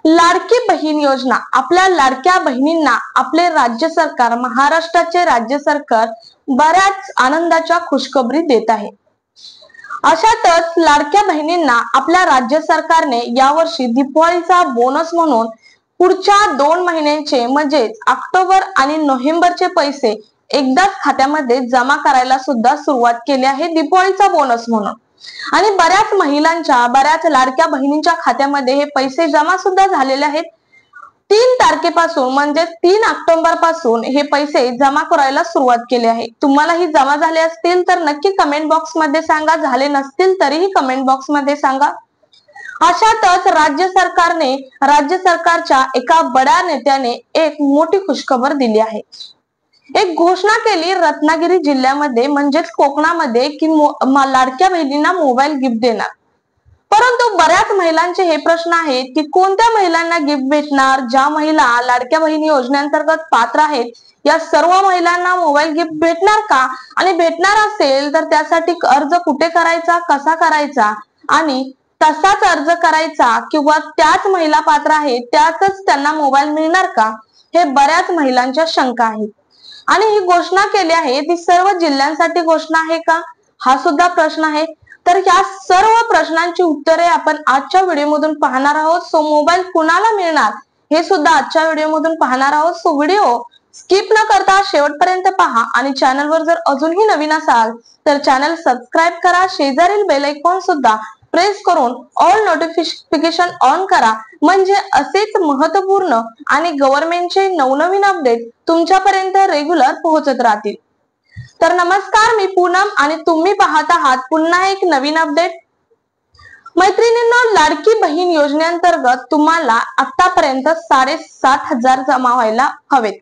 लाडकी बहीण योजना आपल्या लाडक्या बहिणींना आपले राज्य सरकार महाराष्ट्राचे राज्य सरकार बऱ्याच आनंदाच्या खुशखबरी देत आहे। अशातच लाडक्या बहिणींना आपल्या राज्य सरकारने यावर्षी दिवाळीचा बोनस म्हणून पुढच्या 2 महिन्यांचे म्हणजे ऑक्टोबर आणि नोव्हेंबरचे पैसे एकदाच खात्यामध्ये जमा करायला सुद्धा सुरुवात केली आहे दिवाळीचा बोनस म्हणून। आणि बऱ्याच महिलांच्या बऱ्याच लाडक्या बहिणींच्या खात्यामध्ये हे पैसे जमा सुद्धा झालेले आहेत। 3 तारखेपासून म्हणजे 3 ऑक्टोबर पासून हे पैसे जमा करायला सुरुवात केली आहे। तुम्हाला ही जमा झाले असतील तर नक्की कमेंट बॉक्स मध्ये सांगा, झाले नसतील तरीही कमेंट बॉक्स मध्ये सांगा। अशातच राज्य सरकारच्या एका बड्या नेत्याने एक मोठी खुशखबर दिली आहे। एक घोषणा केली रत्नागिरी जिल्ह्यामध्ये म्हणजेच कोकणामध्ये की लाडक्या बहिणींना मोबाईल गिफ्ट देणार। परंतु बऱ्याच महिलांचे हे प्रश्न आहेत की कोणत्या महिलांना गिफ्ट भेटणार? ज्या महिला लाडक्या बहिणी योजनेअंतर्गत पात्र आहेत या सर्व महिलांना मोबाईल गिफ्ट भेटणार का? आणि भेटणार असेल तर त्यासाठी अर्ज कुठे करायचा, कसा करायचा आणि तसाच अर्ज करायचा किंवा त्याच महिला पात्र आहेत त्यातच त्यांना मोबाईल मिळणार का? हे बऱ्याच महिलांच्या शंका आहेत। आणि ही घोषणा केली आहे ती सर्व जिल्ह्यांसाठी घोषणा आहे का? हा सुद्धा प्रश्न आहे। तर या सर्व प्रश्नांची उत्तरे आपण आजच्या व्हिडिओमधून पाहणार आहोत। सो मोबाईल कुणाला मिळणार हे सुद्धा आजच्या व्हिडिओमधून पाहणार आहोत। सो व्हिडिओ स्किप न करता शेवटपर्यंत पहा आणि चॅनलवर जर अजूनही नवीन असाल तर चॅनल सबस्क्राइब करा, शेजारील बेल आयकॉन सुद्धा प्रेस करून ऑल नोटिफिकेशन ऑन करा, म्हणजे असेच महत्त्वपूर्ण आणि गव्हर्नमेंटचे नवनवीन अपडेट तुमच्यापर्यंत रेग्युलर पोहोचत राहतील। तर नमस्कार, मी पूनम आणि तुम्ही पाहत आहात पुन्हा एक नवीन अपडेट। मैत्रिणींनो, लाडकी बहीण योजनेअंतर्गत तुम्हाला आतापर्यंत 7,500 जमा व्हायला हवेत।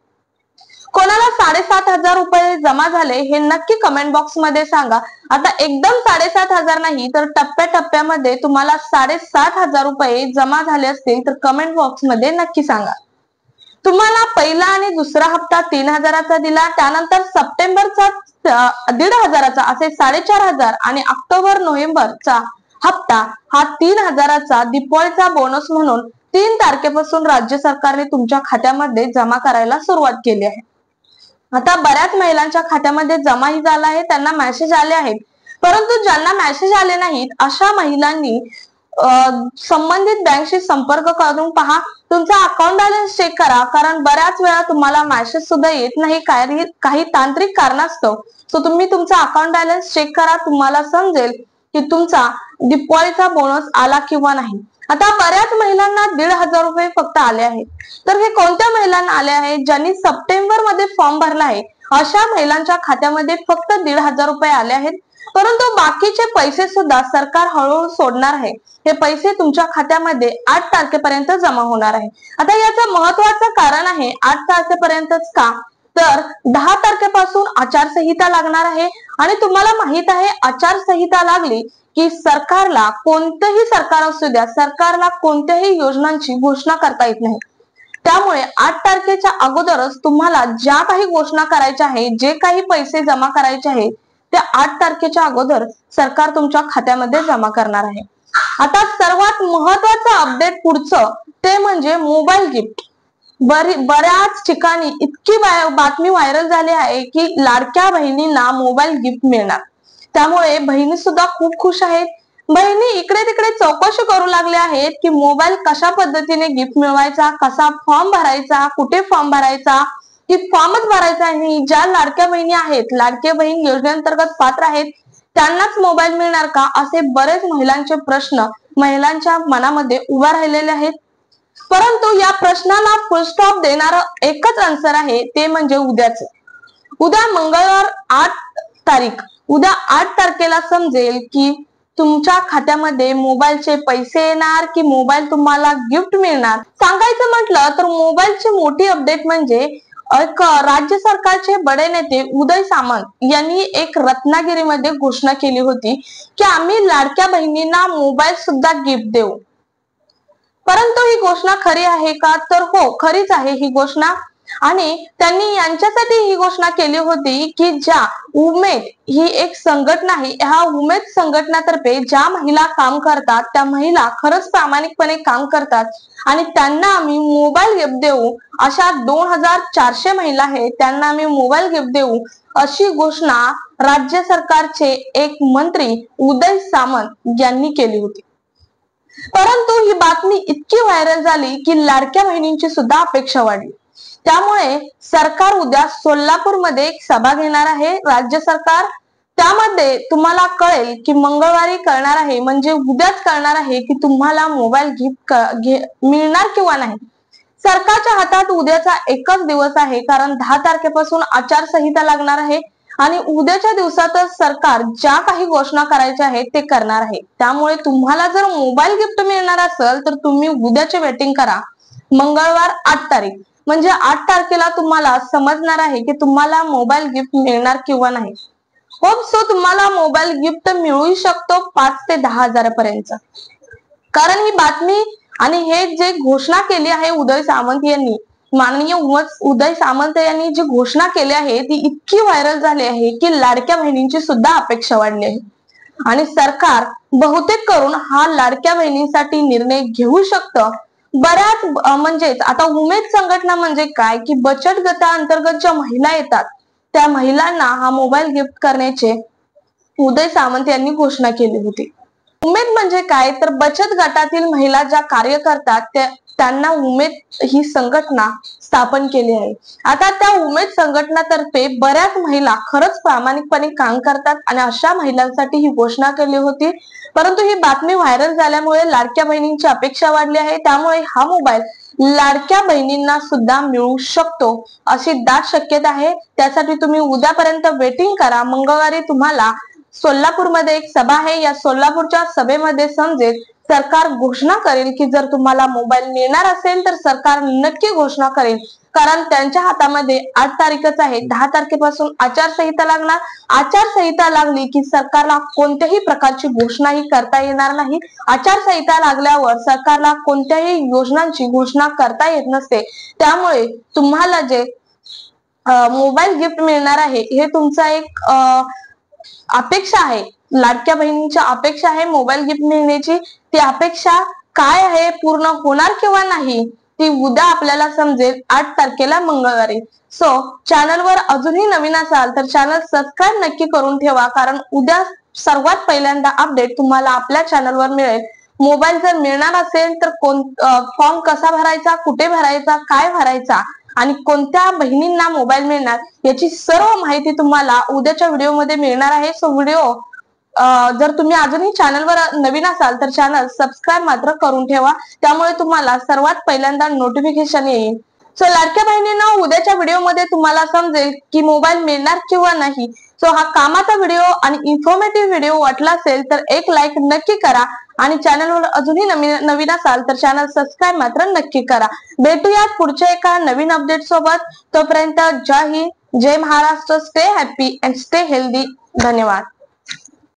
कोणाला 7,500 रुपये जमा झाले हे नक्की कमेंट बॉक्स मध्ये सांगा। आता एकदम 7,500 नाही तर टप्प्याटप्प्यामध्ये तुम्हाला 7,500 रुपये जमा झाले असतील तर कमेंट बॉक्स मध्ये नक्की सांगा। तुम्हाला पहिला आणि दुसरा हप्ता 3,000चा दिला, त्यानंतर सप्टेंबरचा 1,500चा असे 4,500 आणि ऑक्टोबर नोव्हेंबरचा हप्ता हा 3,000चा दिवाळीचा बोनस म्हणून 3 तारखेपासून राज्य सरकारने तुमच्या खात्यामध्ये जमा करायला सुरुवात केली आहे। आता बऱ्याच महिलांच्या खात्यामध्ये जमाही झाला आहे, त्यांना मेसेज आले आहेत। परंतु ज्यांना मेसेज आले नाहीत अशा महिलांनी संबंधित बँकशी संपर्क करून पहा, तुमचा अकाउंट बॅलन्स चेक करा, कारण बऱ्याच वेळा तुम्हाला मेसेज सुद्धा येत नाही काही तांत्रिक कारणास्तव। सो तुम्ही तुमचा अकाउंट बॅलन्स चेक करा, तुम्हाला समजेल की तुमचा दिवाळीचा बोनस आला किंवा नाही। आता बऱ्याच महिलांना 1,500 रुपये फक्त आले आहेत। तर हे कोणत्या महिलांना आले आहेत? ज्यांनी सप्टेंबर मध्ये फॉर्म भरला आहे अशा महिलांच्या खात्यामध्ये फक्त 1,500 रुपये आले आहेत। परंतु बाकीचे पैसे सुद्धा सरकार हळूहळू सोडणार आहे। हे पैसे तुमच्या खात्यामध्ये 8 तारखेपर्यंत जमा होणार आहे। आता याचं महत्त्वाचं कारण आहे 8 तारखेपर्यंतच का, तर 10 तारखेपासून आचारसंहिता लागणार आहे आणि तुम्हाला माहित आहे आचारसंहिता लागली की सरकारला, कोणतेही सरकार असू द्या, सरकारला कोणत्याही योजनांची घोषणा करता येत नाही। त्यामुळे 8 तारखेच्या अगोदरच तुम्हाला ज्या काही घोषणा करायच्या आहेत, जे काही पैसे जमा करायचे आहेत ते 8 तारखेच्या अगोदर सरकार तुमच्या खात्यामध्ये जमा करणार आहे। आता सर्वात महत्त्वाचं अपडेट पुढचं ते म्हणजे मोबाईल गिफ्ट। बऱ्याच ठिकाणी इतकी बातमी व्हायरल झाली आहे की लाडक्या बहिणींना मोबाईल गिफ्ट मिळणार, त्यामुळे बहिणी सुद्धा खूप खुश आहेत। बहिणी इकडे तिकडे चौकशी करू लागल्या आहेत की मोबाईल कशा पद्धतीने गिफ्ट मिळवायचा, कसा फॉर्म भरायचा, कुठे फॉर्म भरायचा, की फॉर्मच भरायचा नाही। ज्या लाडक्या बहिणी आहेत, लाडकी बहीण योजनेअंतर्गत पात्र आहेत, त्यांनाच मोबाईल मिळणार का, असे बरेच महिलांचे प्रश्न महिलांच्या मनामध्ये उभा राहिलेले आहेत। परंतु या प्रश्नाला फुल स्टॉप देणारं एकच आन्सर आहे, ते म्हणजे उद्याच। उद्या मंगळवार 8 तारीख, उद्या 8 तारखेला समजेल की तुमच्या खात्यामध्ये मोबाईलचे पैसे येणार की मोबाईल तुम्हाला गिफ्ट मिळणार। सांगायचं म्हटलं तर मोबाईलची मोठी अपडेट म्हणजे राज्य सरकारचे बडे नेते उदय सामंत यांनी एक रत्नागिरीमध्ये घोषणा केली होती की आम्ही लाडक्या बहिणींना मोबाईल सुद्धा गिफ्ट देऊ। परंतु ही घोषणा खरी आहे का? तर हो, खरीच आहे ही घोषणा। आणि त्यांनी यांच्यासाठी ही घोषणा केली होती की ज्या उमेद ही एक संघटना आहे, ह्या उमेद संघटनातर्फे ज्या महिला काम करतात, त्या महिला खरंच प्रामाणिकपणे काम करतात आणि त्यांना आम्ही मोबाईल गिफ्ट देऊ, अशा 2400 महिला आहेत त्यांना आम्ही मोबाईल गिफ्ट देऊ, अशी घोषणा राज्य सरकारचे एक मंत्री उदय सामंत यांनी केली होती। परंतु ही बातमी इतकी व्हायरल झाली की लाडक्या बहिणींची सुद्धा अपेक्षा वाढली। त्यामुळे सरकार उद्या सोलापूरमध्ये एक सभा घेणार आहे, राज्य सरकार। त्यामध्ये तुम्हाला कळेल की मंगळवारी कळणार आहे, म्हणजे उद्याच कळणार आहे की तुम्हाला मोबाईल गिफ्ट मिळणार किंवा नाही। सरकारच्या हातात उद्याचा एकच दिवस आहे, कारण 10 तारखेपासून आचारसंहिता लागणार आहे आणि उद्याच्या दिवसातच सरकार ज्या काही घोषणा करायच्या आहेत ते करणार आहे। त्यामुळे तुम्हाला जर मोबाईल गिफ्ट मिळणार असेल तर तुम्ही उद्याचे वेटिंग करा, मंगळवार 8 तारीख, म्हणजे 8 तारखेला तुम्हाला समजणार आहे की तुम्हाला मोबाईल गिफ्ट मिळणार किंवा नाही। होप सो तुम्हाला मोबाईल गिफ्ट मिळू शकतो 5 ते 10 हजारापर्यंत, कारण ही बातमी आणि हे जे घोषणा केली आहे उदय सामंत यांनी, माननीय उदय सामंत यांनी जी घोषणा केली आहे ती इतकी व्हायरल झाली आहे की लाडक्या बहिणींची सुद्धा अपेक्षा वाढली आहे आणि सरकार बहुतेक करून हा लाडक्या बहिणींसाठी निर्णय घेऊ शकतं। बऱ्याच म्हणजेच आता उमेद संघटना म्हणजे काय की बचत गटाअंतर्गत ज्या महिला येतात त्या महिलांना हा मोबाईल गिफ्ट करण्याचे उदय सामंत यांनी घोषणा केली होती। उमेद म्हणजे काय तर बचत गटातील महिला ज्या कार्य करतात त्यांना उमेद ही संघटना स्थापन केली आहे। आता त्या उमेद संघटनातर्फे बऱ्याच महिला खरंच प्रामाणिकपणे काम करतात आणि अशा महिलांसाठी ही घोषणा केली होती। परंतु ही बातमी व्हायरल झाल्यामुळे लाडक्या बहिणींची अपेक्षा वाढली आहे, त्यामुळे हा मोबाईल लाडक्या बहिणींना सुद्धा मिळू शकतो अशी दाट शक्यता आहे। त्यासाठी तुम्ही उद्यापर्यंत वेटिंग करा। मंगळवारी तुम्हाला सोलापूरमध्ये एक सभा आहे, या सोलापूरच्या सभेमध्ये समजेल, सरकार घोषणा करेल की जर तुम्हाला मोबाईल मिळणार असेल तर सरकार नक्की घोषणा करेल, कारण त्यांच्या हातामध्ये 8 तारीखच आहे, 10 तारखेपासून आचारसंहिता लागणार। आचारसंहिता लागली की सरकारला कोणत्याही प्रकारची घोषणाही करता येणार नाही। आचारसंहिता लागल्यावर सरकारला कोणत्याही योजनांची घोषणा करता येत नसते। त्यामुळे तुम्हाला जे मोबाईल गिफ्ट मिळणार आहे हे तुमचा एक अपेक्षा आहे, लाडक्या बहिणींची अपेक्षा आहे मोबाईल गिफ्ट मिळण्याची। ती अपेक्षा काय आहे, पूर्ण होणार किंवा नाही, ती उद्या आपल्याला समजेल 8 तारखेला मंगळवारी। सो चॅनलवर अजूनही नवीन असाल तर चॅनल सबस्क्राईब नक्की करून ठेवा, कारण उद्या सर्वात पहिल्यांदा अपडेट तुम्हाला आपल्या चॅनलवर मिळेल। मोबाईल जर मिळणार असेल तर फॉर्म कसा भरायचा, कुठे भरायचा, काय भरायचा आणि कोणत्या बहिणींना मोबाईल मिळणार याची सर्व माहिती तुम्हाला उद्याच्या व्हिडिओमध्ये मिळणार आहे। सो व्हिडिओ जर तुम्ही अजूनही चॅनलवर नवीन असाल तर चॅनल सबस्क्राईब मात्र करून ठेवा, त्यामुळे तुम्हाला सर्वात पहिल्यांदा नोटिफिकेशन येईल। सो लाडक्या बहिणींना उद्याच्या व्हिडिओमध्ये तुम्हाला समजेल की मोबाईल मिळणार किंवा नाही। सो हा कामाचा व्हिडिओ आणि इन्फॉर्मेटिव्ह व्हिडिओ वाटला असेल तर एक लाईक नक्की करा आणि चॅनलवर अजूनही नवीन असाल तर चॅनल सबस्क्राईब मात्र नक्की करा। भेटूयात पुढच्या एका नवीन अपडेट सोबत, तोपर्यंत जय हिंद, जय Maharashtra, stay happy and stay healthy. धन्यवाद।